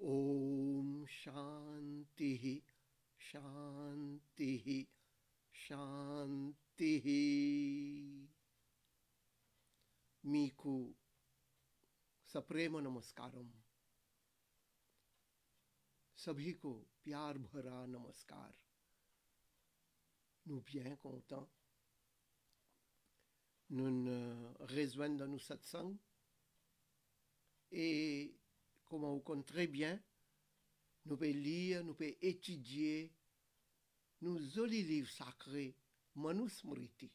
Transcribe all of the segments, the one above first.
Om Shanti Shanti Shanti. మీకు सप्रेम नमस्कारम। सभी को प्यार भरा नमस्कार। Nous bien contents. Nous rejoignons dans nos satsangs et comme on compte très bien, nous pouvons lire, nous pouvons étudier nos jolis livres sacrés, Manusmriti.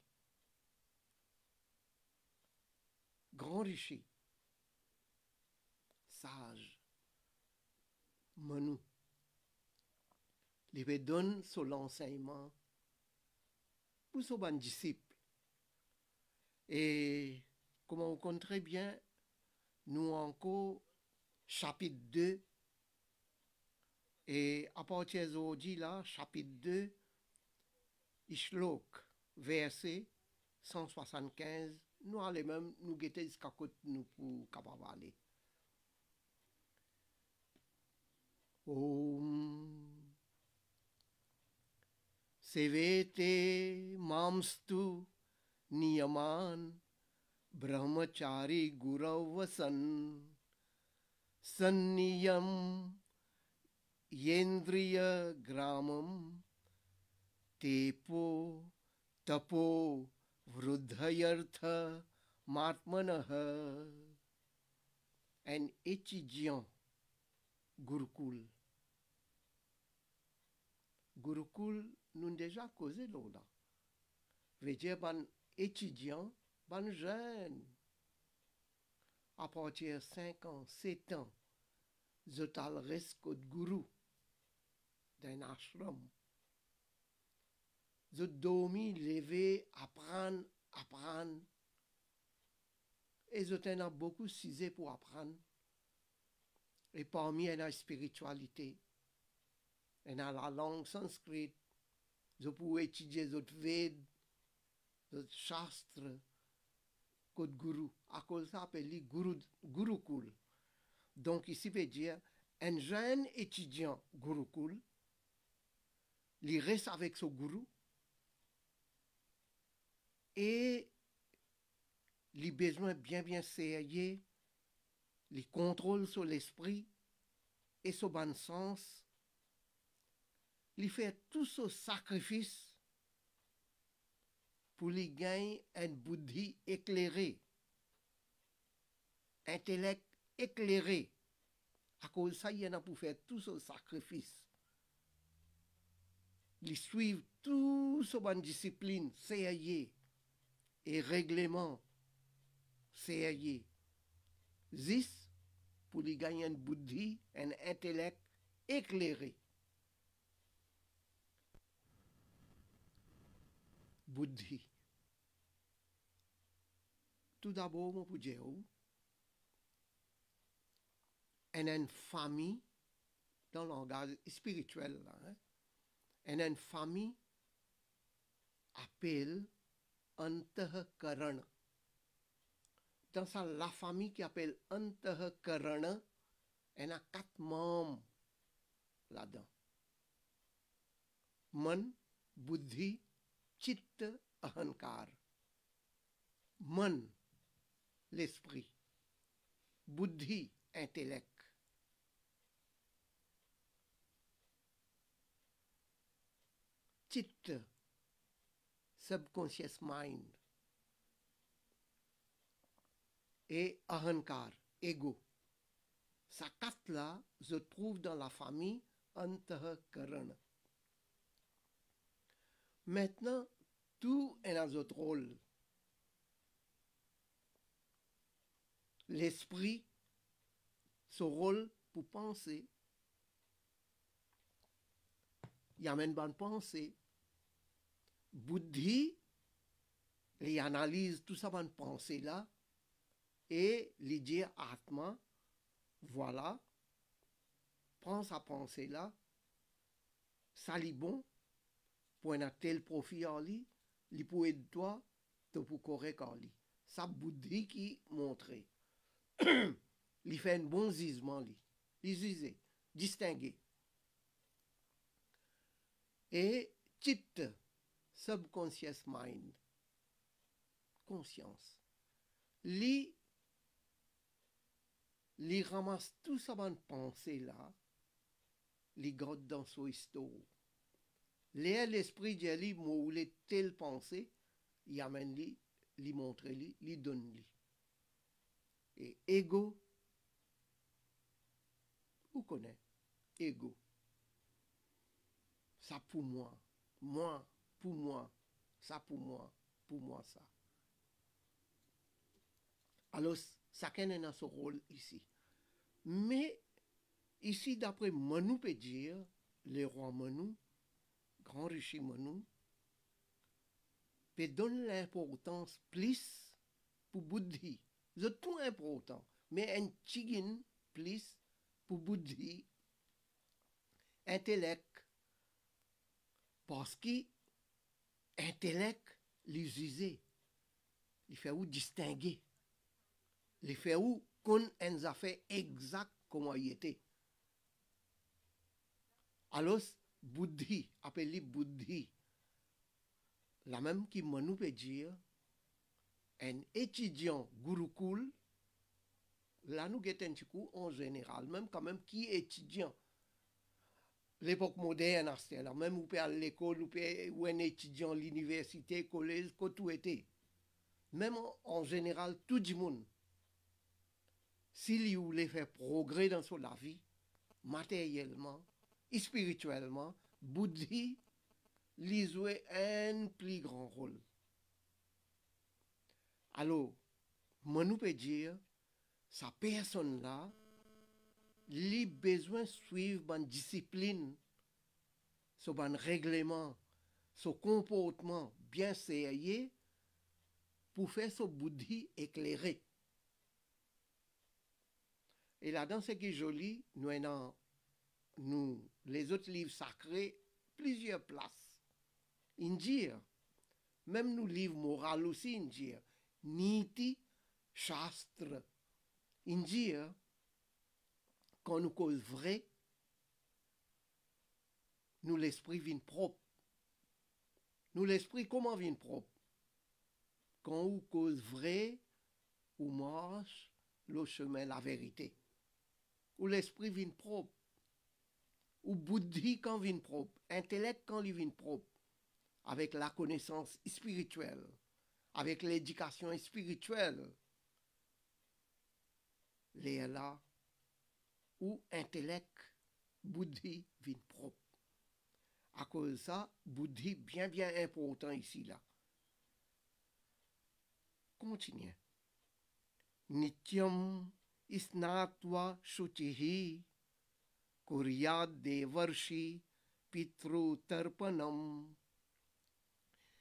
Grand riche, sage, Manu, les donne sur l'enseignement pour son bon disciple. Et comme on compte très bien, nous encore chapitre 2, et à partir d'aujourd'hui là, chapitre 2, Ishlok, verset 175, nous allons même nous guetter jusqu'à côté nous pour capable aller. Om Sevete Mamstu Niyaman Brahmachari Guravasan Sanniyam Yendriya Gramam Tepo Tapo Vrudhayartha Matmanaha. Un étudiant Gurukul. Gurukul, nous avons déjà causé là. Veut dire ban étudiant, ban jeune. À partir de 5 ans, 7 ans, zotal reste de guru d'un ashram. Zot dormi, lever, apprendre. Et zot en a beaucoup cisé pour apprendre. Et parmi eux, la spiritualité. On a la langue sanskrit. Je peux étudier les Veds, les Shastres, Code Guru. À cause de ça, appelé Gurukul. Donc, ici, veut dire, un jeune étudiant Gurukul, il reste avec son Guru et il a besoin bien serrer, il contrôle sur l'esprit et son bon sens. Il fait tout ce sacrifice pour lui gagner un buddhi éclairé, intellect éclairé. À cause de ça, il y en a pour faire tout ce sacrifice. Ils suivent tout ce bonne discipline, sérieux et règlement, sérieux. Zis pour lui gagner un buddhi, un intellect éclairé. Buddhi. Tout d'abord, mon pour dire, une famille, dans le langage spirituel, là, une famille appelle Antahkarana. Dans ça, la famille qui appelle Antahkarana, elle a 4 membres là-dedans. Man, Buddhi, Chitta, Ahankar. Man, l'esprit. Buddhi, intellect. Chitta, subconscious mind. Et Ahankar, ego. Ces 4-là se trouvent dans la famille Antahkarana. Maintenant, tout est dans notre rôle. L'esprit, son rôle pour penser. Il y a même une bonne pensée. Buddhi, il analyse tout ça bonne pensée là et il dit Atma, voilà, prends sa pensée là, ça li bon, pour un tel profit en lui, li pour aider toi, pour correct en lui. Ça bouddhi qui montre. Il fait un bon gisement, lui. Il zise, distingué. Et chit, subconscious mind, conscience. Li ramasse tout ça bonne pensée là, li garde dans son histoire. L'esprit de lui moule telle pensée, il amène lui, li montre lui, li donne lui. Et ego, vous connaissez, ego. Ça pour moi, pour moi, ça pour moi ça. Alors, chacun a son rôle ici. Mais, ici, d'après Manu peut dire, le roi Manu, grand riche Manu, peut donner l'importance plus pour Bouddhi. C'est tout important. Mais un tigin plus pour Bouddhi, intellect, parce que intellect, les user, il fait où distinguer. Il fait où qu'on a fait exact comment il était. Alors, Bouddhi, appelé Bouddhi, la même qui nous peut dire, un étudiant Gurukul, là nous guettons en général, même quand même qui est étudiant. L'époque moderne, c'est là, même ou à l'école, ou un étudiant à l'université, collège, que tout était. Même en général, tout le monde, s'il voulait faire progrès dans sa vie, matériellement, spirituellement, Bouddhi, lui jouait un plus grand rôle. Alors, moi nous peut dire, sa personne là, lui besoin de suivre une discipline, son règlement, son comportement bien sérieux pour faire son bouddhi éclairé. Et là, dans ce qui est joli, nous, les autres livres sacrés, plusieurs places. Indir, même nous livres moraux aussi, Indir, Niti, Shastra, Indir, quand nous cause vrai, nous l'esprit vient propre. Nous l'esprit comment vient propre? Quand on cause vrai, ou marche le chemin, la vérité. Ou l'esprit vient propre. Ou bouddhi quand vient propre. Intellect quand il vient propre. Avec la connaissance spirituelle. Avec l'éducation spirituelle. Les là où intellect, bouddhi vient propre. À cause de ça, bouddhi bien important ici là. Continue. Nityam isnatva shuchihi kuryad devarshi pitru tarpanam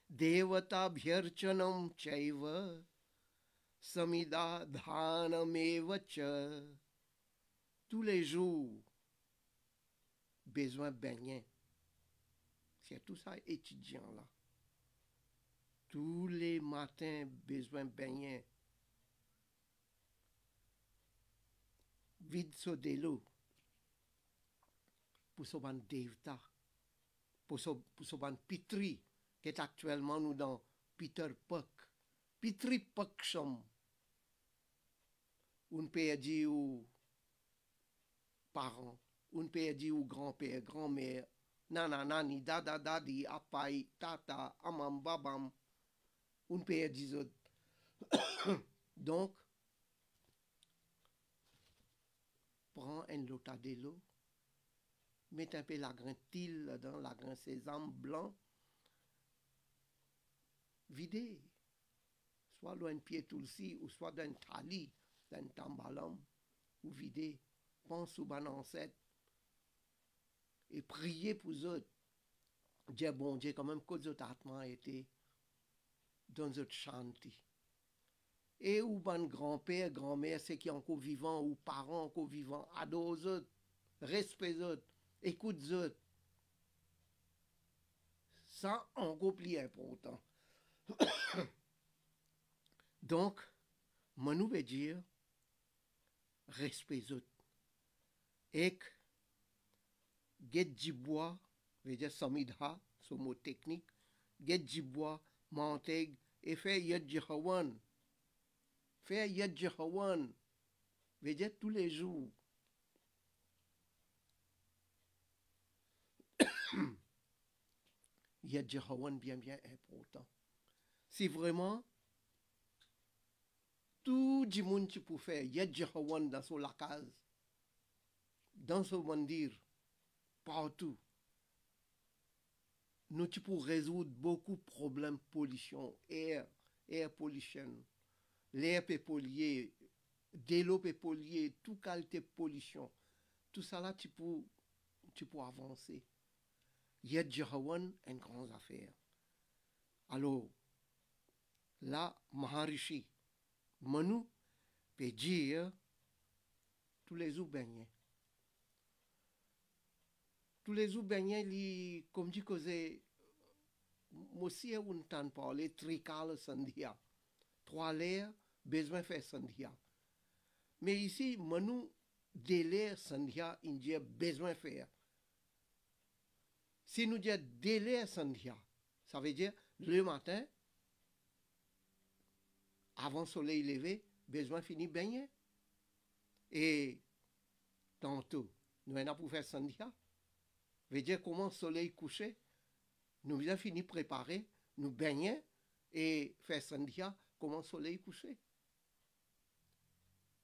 devatabhyarchanam chaiva samida dhanameva cha. Tous les jours, besoin de baigner. C'est tout ça étudiant là. Tous les matins, besoin de baigner. Vide so de l'eau. Pour ce ban devta. Pour ce ban pitri. Qui est actuellement nous dans Peter Puck. Pitri Puksham. Un père dit aux parents. Un père dit aux grands-pères, grand-mère. Nana, nani, dada, dadi, apai, tata, amam, babam. Un père dit autres. Donc, prends un lota de l'eau, mets un peu la grain til dans la grain sésame blanc, videz, soit dans un pied tulsi ou soit dans un tali, dans un tambalam, ou videz, pense au bon ancêtre et priez pour eux. Dieu bon Dieu, quand même, que votre atma a été dans notre chanti. Et ou ban grand-père, grand-mère, c'est qui encore vivant, ou parents encore vivants, adore autres, respect autres, écoute autres. Ça, encore plus important. Donc, Manu veut dire respect autres. Et get jibwa, veut dire samidha, ce mot technique, get jibwa, manteg, et fait yad jihawan. Faire yad jihawan, veut dire tous les jours. Yad jihawan bien important. Si vraiment tout le monde qui peut faire yad jihawan dans son lacase, dans son mandir, partout, nous pouvons résoudre beaucoup de problèmes pollution, air pollution, l'air peut polluer, de l'eau peut polluer, toute qualité de pollution. Tout ça là, tu peux avancer. Yad Jihawan, une grande affaire. Alors, là, Maharishi, Manu peut dire tous les jours baignés. Tous les jours baignés, comme dit que c'est, moi aussi, on entend parler tricale sandhya. 3 l'air, besoin de faire sandhya. Mais ici, Manu, délai sandhya, il dit besoin de faire. Si nous disons délai sandhya, ça veut dire le matin, avant le soleil levé, besoin fini baigner. Et tantôt, nous avons pour faire sandhya. Veut dire comment le soleil couché, nous avons fini préparer, nous baigner et faire sandhya, comment le soleil couché.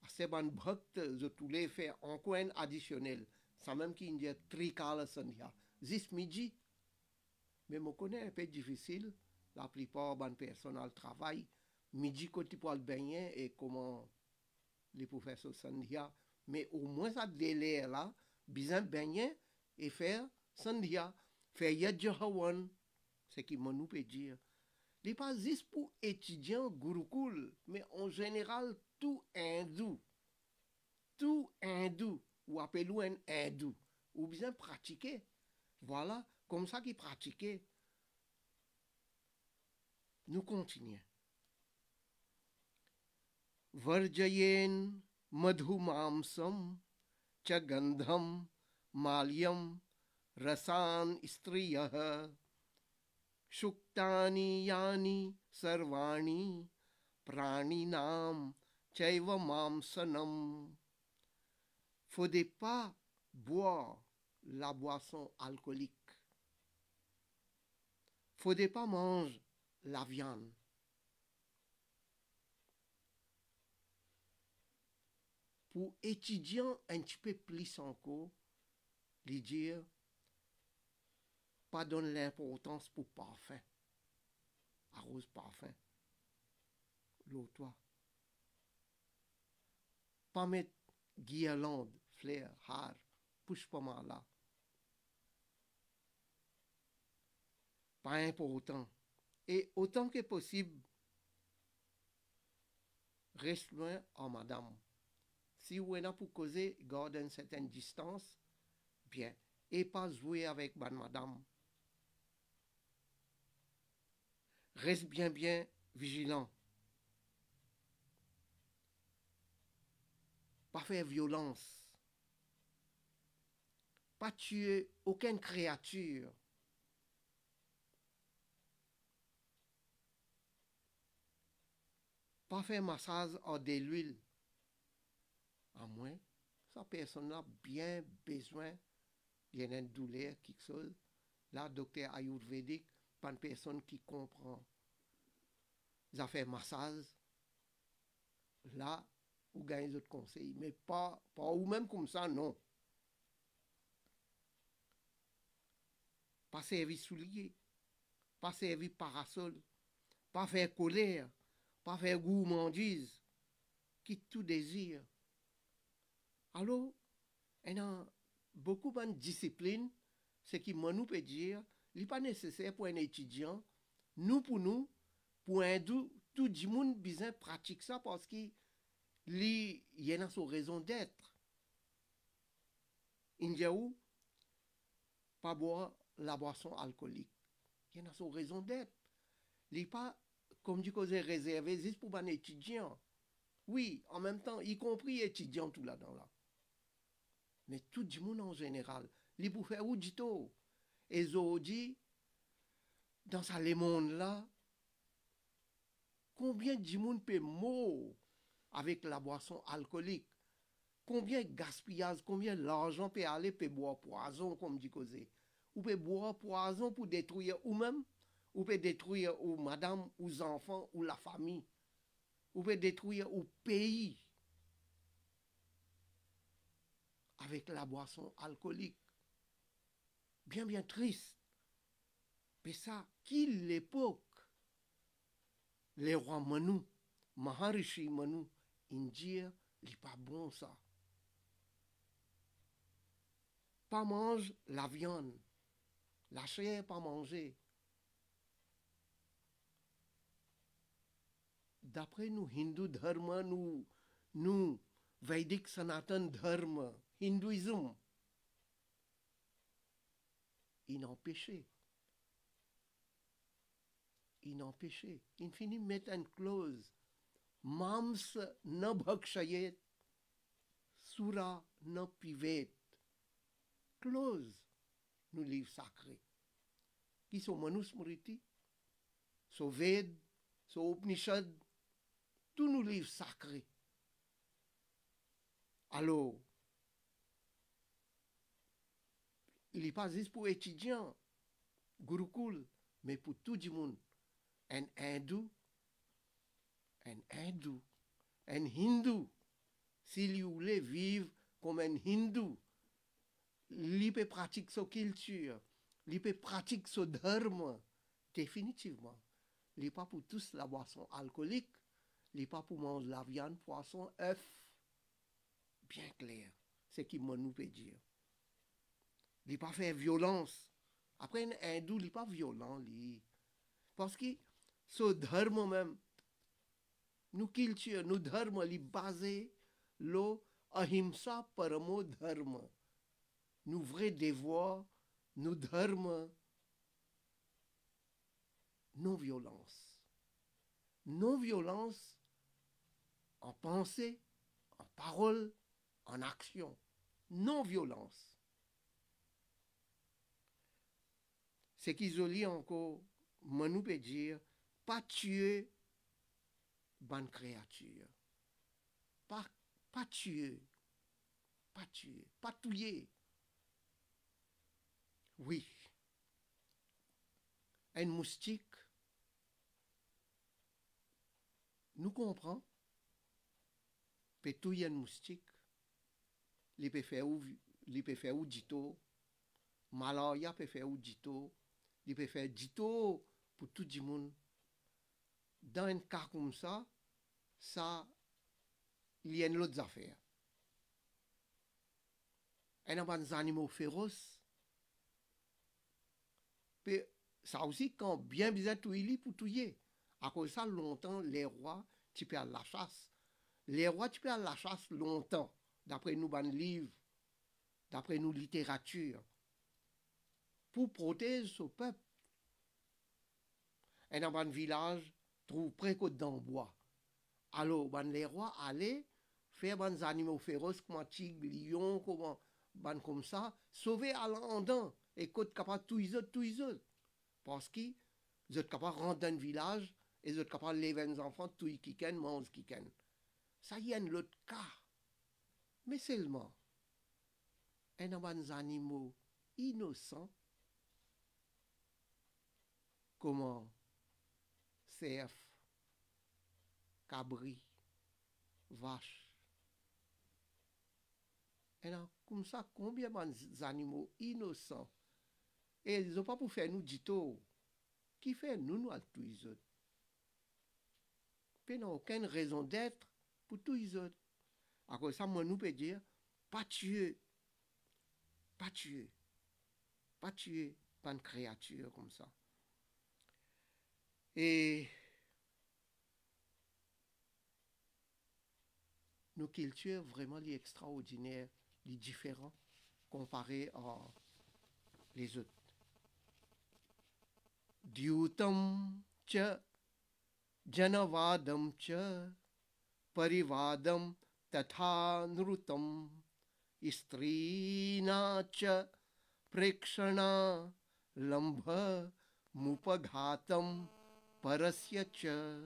C'est un bhakt, je voulais faire encore un additionnel. Ça même qui dit trikala sandhya. Zis midi. Mais je connais un peu difficile. La plupart des personnes travaillent. Midi, quand tu peux le baigner et comment les professeurs sandhya. Mais au moins, ça délai là, bien baigner et faire sandhya. Faire yadjahawan. C'est ce qui nous peut dire. Ce n'est pas juste pour étudiants Gurukul, mais en général, tout hindou. Tout hindou, ou appelons un hindou, ou bien pratiquer. Voilà, comme ça qu'il pratiquait. Nous continuons. Varjayen madhumamsam chagandham malyam rasan istriyah shuktani yani sarvani praninam chaiva mamsanam. Faudrait pas boire la boisson alcoolique. Faudrait pas manger la viande. Pour étudier un petit peu plus encore, lui dire, pas donner l'importance pour parfum. Arrose parfum. L'autre. Pas mettre guirlande, fleurs, haar, push pas mal là. Pas important. Et autant que possible, reste loin en madame. Si vous êtes là pour causer, garde une certaine distance, bien. Et pas jouer avec madame. Reste bien vigilant. Pas faire violence. Pas tuer aucune créature. Pas faire massage en de l'huile. À moins, sa personne a bien besoin, il y a une douleur, quelque chose. Là, docteur ayurvédique, pas une personne qui comprend. Ça fait massage. Là, vous gagnez d'autres conseils. Mais pas ou même comme ça, non. Pas servir soulier. Pas servir parasol. Pas faire colère. Pas faire gourmandise. Quitte tout désir. Alors, il y a beaucoup de disciplines, ce qui nous peut dire, il n'est pas nécessaire pour un étudiant, nous pour nous, pour un tout le monde besoin pratique ça parce qu'il y a son raison d'être. Il y a où pas boire la boisson alcoolique. Il y a son raison d'être. Il n'est pas, comme du côté réservé, juste pour un étudiant. Oui, en même temps, y compris étudiant tout là-dedans là. Mais tout le monde en général, il peut faire ou du tout. Et dit, dans ce monde-là, combien de monde peut mourir avec la boisson alcoolique? Combien de gaspillage, combien d'argent peut aller pour boire poison, comme dit causé? Ou peut boire poison pour détruire ou-même, ou peut détruire ou madame, ou enfants, ou la famille, ou peut détruire ou pays avec la boisson alcoolique. Bien triste. Mais ça, qui l'époque, les rois Manu, Maharishi Manu, India, il pas bon ça. Pas mange la viande, la chair pas manger. D'après nous, Hindu Dharma, nous, Vedic Sanatan Dharma, hindouisme, il n'en péché. Il finit mettre une clause. Mams na bhakshayet, sura na pivet. Clause, nous livres sacrés. Qui sont Manusmriti, sont Ved, sont Upanishad, tous nos livres sacrés. Alors, il n'est pas juste pour étudiants, Gurukul, mais pour tout le monde. Un hindou, un hindou, s'il voulait vivre comme un hindou, il peut pratiquer sa culture, il peut pratiquer son dharma, définitivement. Il n'est pas pour tous la boisson alcoolique, il n'est pas pour manger la viande, poisson, œuf. Bien clair, c'est ce qu'il nous peut dire. Il n'est pas faire violence. Après, un hindou, il n'est pas violent, lui. Parce que ce dharma même, nous culture, nous dharma, il est basé lo ahimsa paramo dharma. Nous vrais devoirs, nous dharma, non-violence. Non-violence en pensée, en parole, en action. Non-violence. C'est qu'isolé encore, Manu peut dire, pas tuer bonne créature. Pas tuer. Pas tuer. Oui. Un moustique, nous comprenons, peut tuer un moustique, il peut faire ou dito, malaria peut faire ou dito, il peut faire dito pour tout le monde. Dans un cas comme ça, il y a une autre affaire. Il y a des animaux féroces. Ça aussi, quand bien besoin de tuer pour tuer. À cause de ça, longtemps, les rois, tu peux aller à la chasse. Les rois, tu peux aller à la chasse longtemps, d'après nous, ban livres, d'après nous, littérature, pour protéger ce peuple. Et dans un village, trouve près côte dans bois. Alors, les rois allaient faire des animaux féroces comme tigre, lion, comme ça, sauver à l'endant et côte capable tous les autres. Parce qu'ils sont capables de rentrer dans un village et ils sont capables de lever les enfants, tout qui ken, mange qui ken. Ça y est, un autre cas. Mais seulement, il y a des animaux innocents, comme cerf, cabri, vache. Et là, comme ça, combien d'animaux innocents? Et ils n'ont pas pour faire nous dito. Qui fait nous à tous les autres? Ils n'ont aucune raison d'être pour tous les autres. À cause de ça, moi, nous peut dire, pas tuer pas une créature comme ça. Et nos cultures vraiment les extraordinaires, les différents, comparés à les autres. Dyutam cha janavadam cha parivadam tatha nrutam strina cha prekshana lambha mupaghatam parasya cha.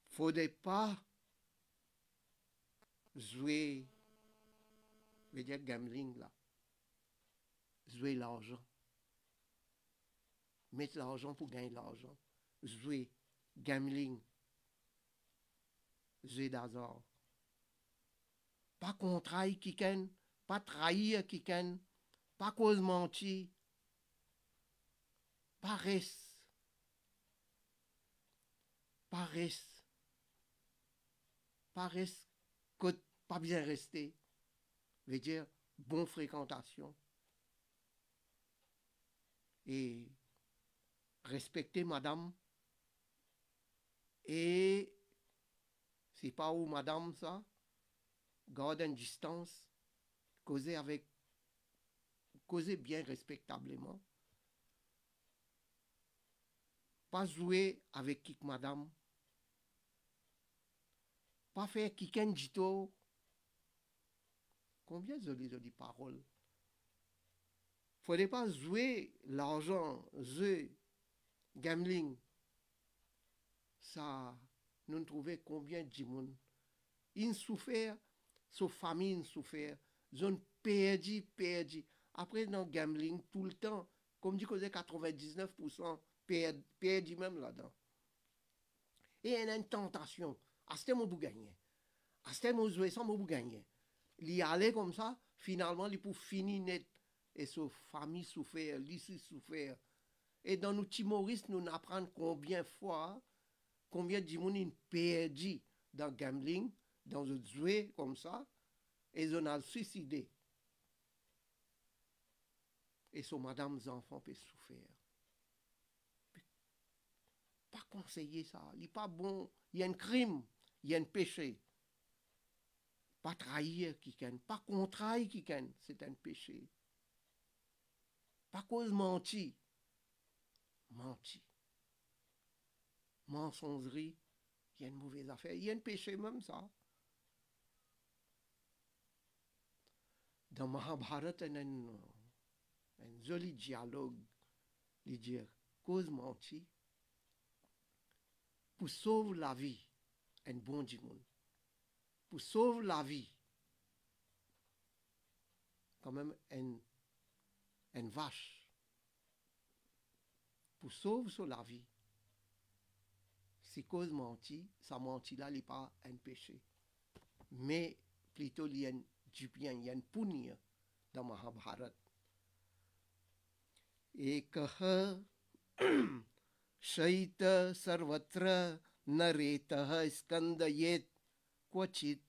Faudrait pas jouer, je veux dire gambling là, jouer l'argent, mettre l'argent pour gagner l'argent, jouer gambling, jouer d'hasard. Pas contraire quelqu'un, pas trahir quelqu'un, pas cause mentir, paresse, paresse, paresse, que pas bien rester, veut dire bonne fréquentation et respecter madame et c'est pas où madame ça, garde une distance, causer bien respectablement. Pas jouer avec qui madame. Pas faire quelqu'un dit combien de paroles. Faudrait pas jouer l'argent, jouer gambling. Ça, nous trouvons combien de monde. Ils souffrent, sa famille souffert, ils ont perdu. Après, dans le gambling, tout le temps, comme dit que 99% perdu même là-dedans. Et il y a une tentation. À ce moment, vous gagnez. À ce moment, vous gagnez. Il y allait comme ça, finalement, il pour finir net. Et sa famille souffert, l'ici souffert. Et dans nos timoristes, nous apprenons combien de monde ils perdu dans le gambling, dans le jouet comme ça, et ils ont suicidé. Et son madame, les enfants peuvent souffrir. Pas conseiller ça, il n'est pas bon, il y a un crime, il y a un péché. Pas trahir quelqu'un, pas contraire quelqu'un, c'est un péché. Pas cause mentir. Mensongerie, il y a une mauvaise affaire, il y a un péché même ça. Dans Mahabharata, il y a un joli dialogue, il dit cause mentir pour sauver la vie, un bon dimanche. Pour sauver la vie, quand même une vache. Pour sauver la vie, si cause mentir, ça mentit là, il n'est pas un péché. Mais plutôt, il y a du bien, il y a une punya dans Mahabharata. Et que shaita sarvatra nareta skandayet kwachit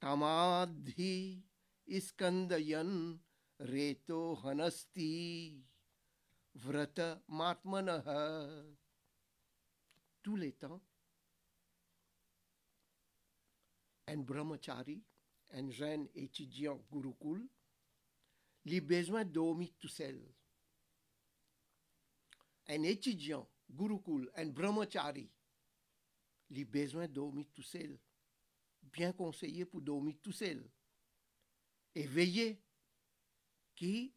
tamadhi iskandayan reto hanasti vrata matmanaha. Tous les temps, un brahmachari, un jeune étudiant Gurukul, il a besoin de dormir tout seul. Un étudiant Gurukul, un brahmachari, il a besoin de dormir tout seul. Bien conseillé pour dormir tout seul. Et veiller que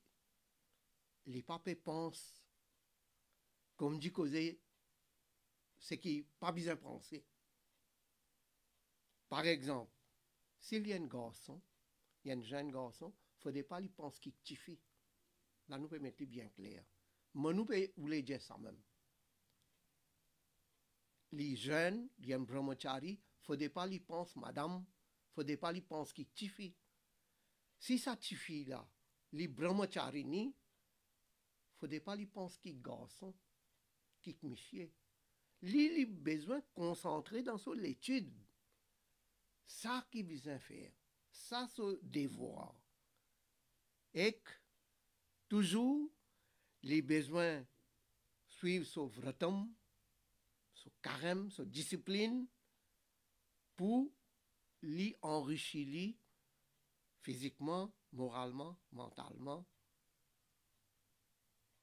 les papes pensent, comme dit Causé, ce qui n'est pas bien pensé. Par exemple, s'il y a un garçon, il y a un jeune garçon, il ne faudrait pas lui penser qu'il tifie. Là, nous pouvons mettre bien clair. Mais nous pouvons dire ça même. Les jeunes, il y a un brahmachari, il ne faudrait pas lui penser, madame, il ne faudrait pas lui penser qu'il tifie. Si ça tifie là, les brahmachari, il ne faudrait pas lui penser qu'il garçon, qu'il monsieur. Il a besoin de concentrer dans son étude. Ça qu'il besoin faire. Ça, c'est le devoir. Et que, toujours, les besoins suivre son vratam, son carême, son discipline, pour li enrichi li physiquement, moralement, mentalement.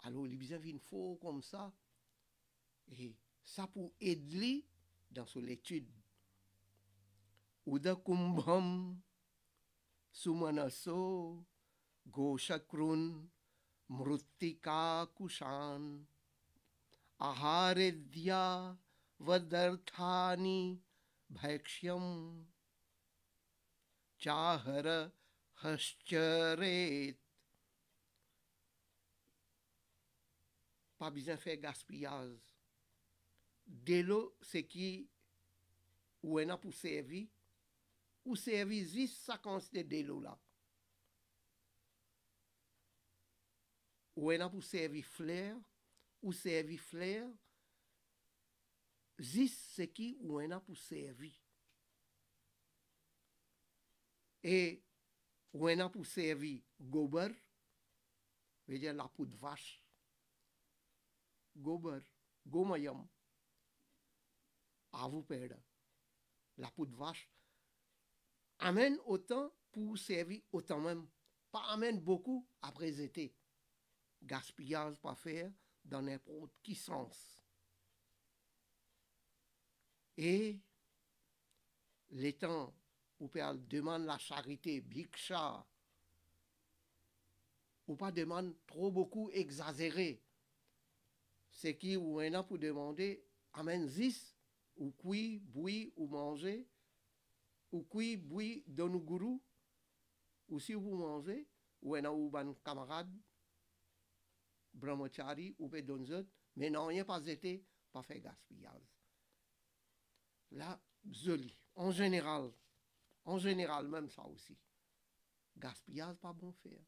Alors, il besoin d'une faux comme ça. Et ça pour aider dans son étude. Uda kumbham sumanaso goshakrun mruttika kushan aharedya vadarthani bhakshyam chahara hascharet. Pas besoin de faire gaspillage. De l'eau, c'est qui ou en a pour servir, ou servir juste ça consiste de l'eau là. Ou en a pour servir fleur, ou servir fleur, juste c'est qui ou en a pour servir. Et ou en a pour servir gober, veut dire la peau de vache. Gober, gomayam, à vous perdre. La peau de vache amène autant pour servir autant même. Pas amène beaucoup après été. Gaspillage pas faire dans n'importe qui sens. Et les temps où on demande la charité, bhiksha, ou pas demande trop beaucoup exagéré. C'est qui ou en a pour demander amène 10 ou qui, boui ou manger, ou qui, boui, donne gourou, ou si vous mangez, ou en a ou ban camarade, brahmachari, ou peut donner, mais non, il n'y a pas été, pas fait gaspillage. Là, joli. En général même ça aussi. Gaspillage, pas bon faire.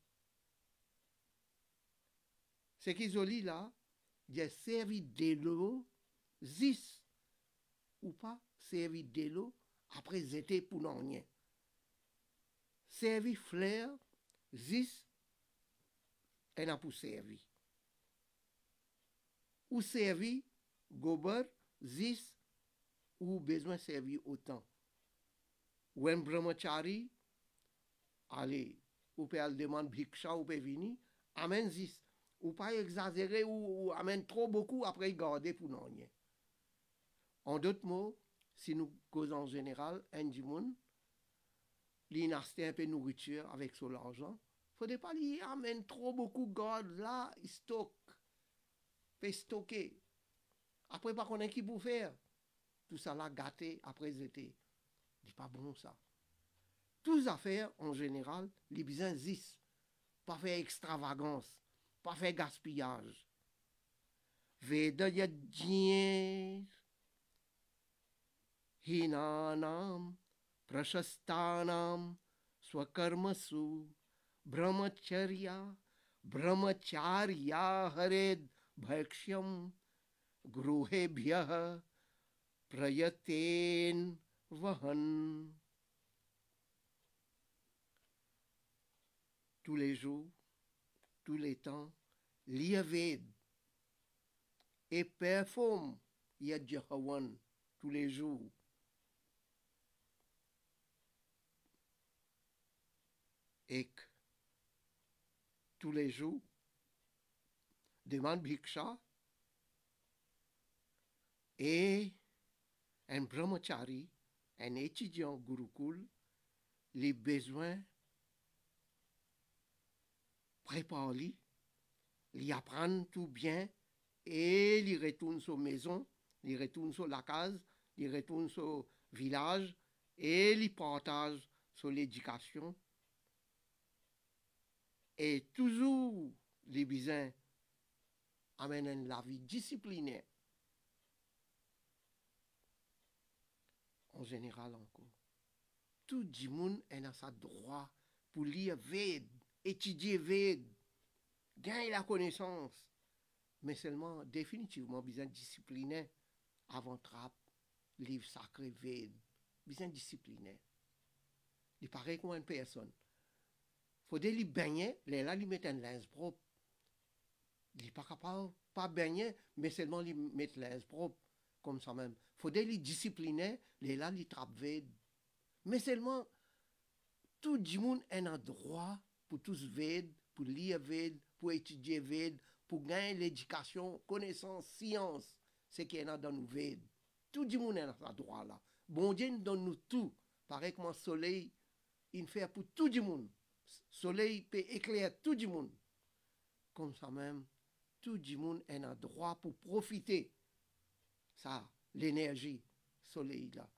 Ce qui est joli là, j'ai servi de l'eau, 10 ou pas, servi de l'eau, après j'étais pour non rien. Servi fleur, 10, elle a pour servir. Ou servi gober, 10, ou besoin servir autant. Ou un brahmachari, allez, ou peut aller demander bhiksha, ou peut venir, amène 10. Ou pas exagérer, ou amène trop beaucoup, après garder pour non rien. En d'autres mots, si nous causons en général, un dimoun, il a acheté un peu de nourriture avec son argent, il ne faudrait pas lui amener trop beaucoup, garde là, il stocke, fait stocker. Après, pas qu'on ait qui pour faire. Tout ça là gâté, après c'était. C'est pas bon ça. Toutes affaires, en général, les besoins existent. Pas faire extravagance, pas faire gaspillage. Veda yajñe hinanam prashastanam swakarmasu brahmacharya hared bhakshyam gruhebhyah prayaten vahan. Tous les jours, tous les temps, l'Iyaved et performe Yadjahawan tous les jours. Et tous les jours, demande Bhiksha et un brahmachari, un étudiant Gurukul, les besoins prépare-lui, il apprend tout bien et il retourne sur la maison, il retourne sur la case, il retourne sur le village et il partage sur l'éducation. Et toujours, les besoins amènent la vie disciplinée. En général encore. Tout le monde a sa droit pour lire Vede, étudier Vede, gagner la connaissance, mais seulement définitivement besoin discipliné avant trap, livre sacré Vede, besoin discipliné. Il paraît comme une personne. Faut les baigner, les là, ils mettent un linge propre. Il n'est pas capable, pas baigner, mais seulement ils mettent linge propre, comme ça même. Faut les discipliner, les là, ils trappent Vede. Mais seulement, tout le monde a un droit pour tous vivre, pour lire vivre, pour étudier vivre, pour gagner l'éducation, connaissance, science, ce qui est dans nous vivre. Tout le monde a un droit là. Bon Dieu nous donne nous tout. Pareil comme le soleil, il fait pour tout le monde. Le soleil peut éclairer tout le monde. Comme ça même, tout le monde a un droit pour profiter. Ça, l'énergie, soleil là.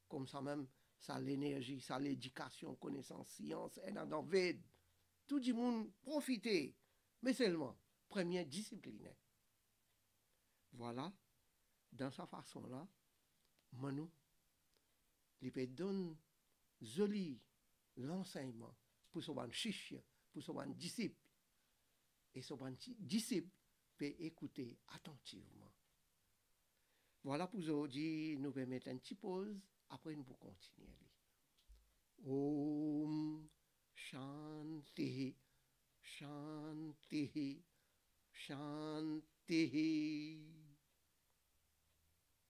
Comme ça même, ça l'énergie, ça l'éducation, connaissance, science, et dans le vide. Tout le monde profiter. Mais seulement, première discipline. Voilà, dans sa façon là, Manu, il peut donner joli l'enseignement pour son chiche, pour son disciple. Et son disciple peut écouter attentivement. Voilà pour aujourd'hui, nous allons mettre une petite pause, après nous allons continuer. Om Shanti Shanti Shanti